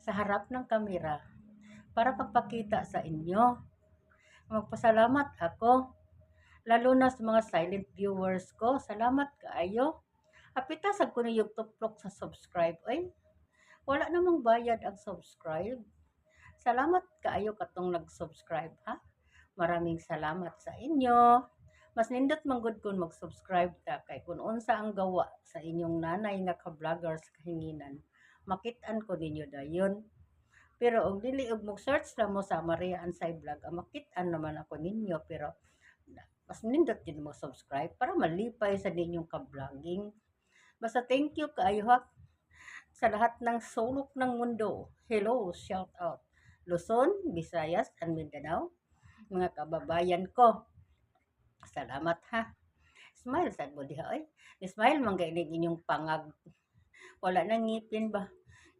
sa harap ng kamera para pagpakita sa inyo. Magpasalamat ako, lalo na sa mga silent viewers ko. Salamat kaayo. Hapitasag ko na yung tuplok sa subscribe. Ay, wala namang bayad ang subscribe. Salamat kaayo katong nag-subscribe ha. Maraming salamat sa inyo. Mas nindot manggod kun mag-subscribe ta kay kun unsa ang gawa sa inyong nanay nga ka-vloggers kahinginan. Makit-an ko ninyo dayon. Pero og dili og mag-search na mo sa Maria Ansay Vlog, makit-an naman ako ninyo pero mas nindot din mo subscribe para malipay sa ninyong ka-vlogging. Basta thank you kaayo ha sa lahat ng sulok ng mundo. Hello, shout out. Luzon, Visayas, and Mindanao. Mga kababayan ko, salamat ha. Smile sad mo diha oy. Smile man kay inyong pangag. Wala nang ngipin ba?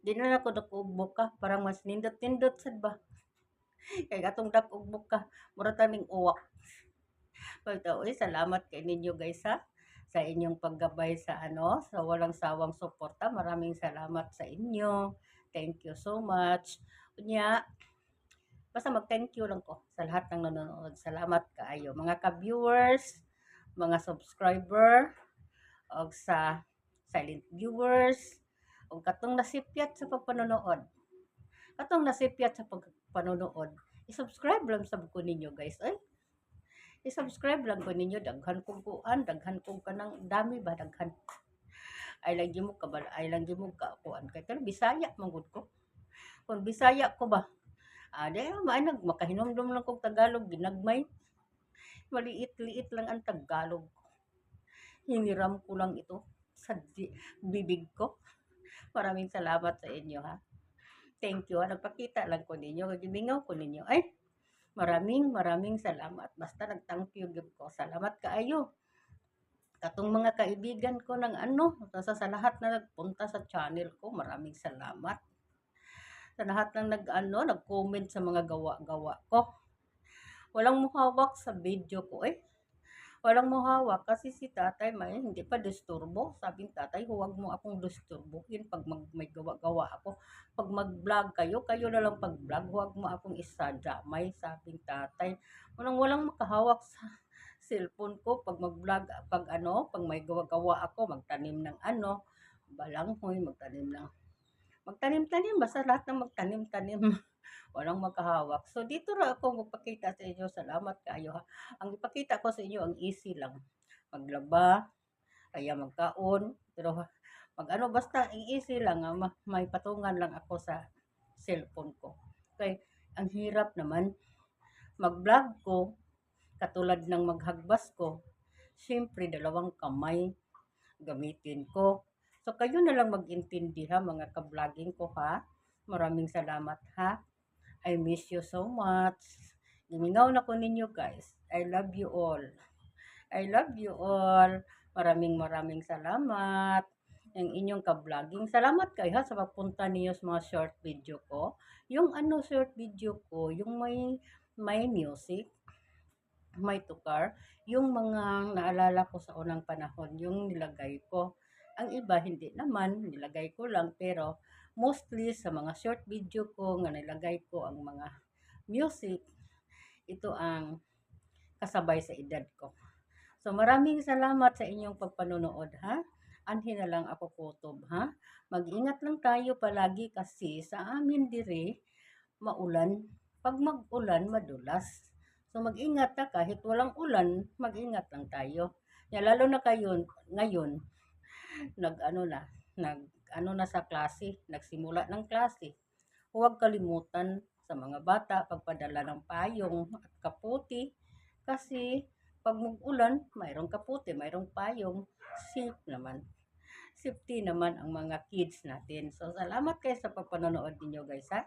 Di na ako nakubok ka, parang mas nindot-nindot sad ba? Kay atong dakubok ka, mura taning uwak. Pagka, uy, salamat kay ninyo guys ha sa inyong paggabay sa sa walang sawang suporta. Maraming salamat sa inyo. Thank you so much. Unya, basta mag-thank you lang ko sa lahat ng nanonood. Salamat kaayo mga ka-viewers, mga subscriber, o sa silent viewers, o katong nasipyat sa pagpanonood. Katong nasipyat sa pagpanonood, i-subscribe lang sa ko ninyo guys. Ay, i-subscribe lang ko ninyo. Daghan kong kuan, daghan kong kanang dami ba, daghan. Ay lagi mo ka ba, ay lagi mo ka kuan. Kaya pero Bisaya manggod ko. Kung Bisaya ko ba, di nag makahinomdom lang kong Tagalog, ginagmay. Maliit-liit lang ang Tagalog. Hiniram ko lang ito sa bibig ko. Maraming salamat sa inyo ha. Thank you ha. Nagpakita lang ko ninyo. Gimingaw ko ninyo. Ay, maraming salamat. Basta nag-thank you ko. Salamat kaayo. Katong mga kaibigan ko ng sa lahat na nagpunta sa channel ko, maraming salamat. Sa lahat ng nag-comment sa mga gawa-gawa ko. Walang muhawak sa video ko eh. Walang muhawak kasi si tatay may hindi pa disturbo. Sabing tatay, huwag mo akong disturbuhin pag may gawa-gawa ako. Pag mag-vlog kayo, kayo na lang pag-vlog. Huwag mo akong isadya. May sabing tatay. Walang makahawak sa cellphone ko pag mag-vlog, pag may gawa-gawa ako, magtanim ng balanghoy, magtanim-tanim, basta lahat ng magtanim-tanim. Walang makahawak. So, dito ra ako magpakita sa inyo. Salamat kayo ha. Ang ipakita ko sa inyo, ang easy lang. Maglaba, kaya magkaon, pero basta ang easy lang, may patungan lang ako sa cellphone ko. Okay, ang hirap naman, mag-vlog ko, katulad ng maghagbas ko, siyempre dalawang kamay gamitin ko. So, kayo na lang mag-intindi ha, mga ka-vlogging ko ha. Maraming salamat ha. I miss you so much. Gimingaw na ko ninyo guys. I love you all. I love you all. Maraming salamat. Ang inyong ka-vlogging. Salamat kayo ha sa pagpunta niyo sa mga short video ko. Yung short video ko, yung may music, may tukar, yung mga naalala ko sa unang panahon, yung nilagay ko. Ang iba, hindi naman, nilagay ko lang, pero mostly sa mga short video ko nga nilagay ko ang mga music, ito ang kasabay sa edad ko. So maraming salamat sa inyong pagpanonood ha. Anhin na lang ako kutob ha. Mag-ingat lang tayo palagi kasi sa amin dire maulan. Pag mag-ulan, madulas. So mag-ingat ta kahit walang ulan, mag-ingat lang tayo. Ya, lalo na kayo ngayon, nag na sa klase, nagsimula ng klase. Huwag kalimutan sa mga bata pagpadala ng payong at kaputi kasi pag mag-ulan, mayroong kaputi, mayroong payong, safe naman. Safety naman ang mga kids natin. So, salamat kayo sa pagpanonood ninyo guys ha.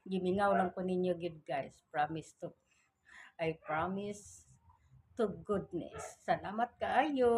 Gimingaw lang ko ninyo good guys. I promise to goodness. Salamat kaayo.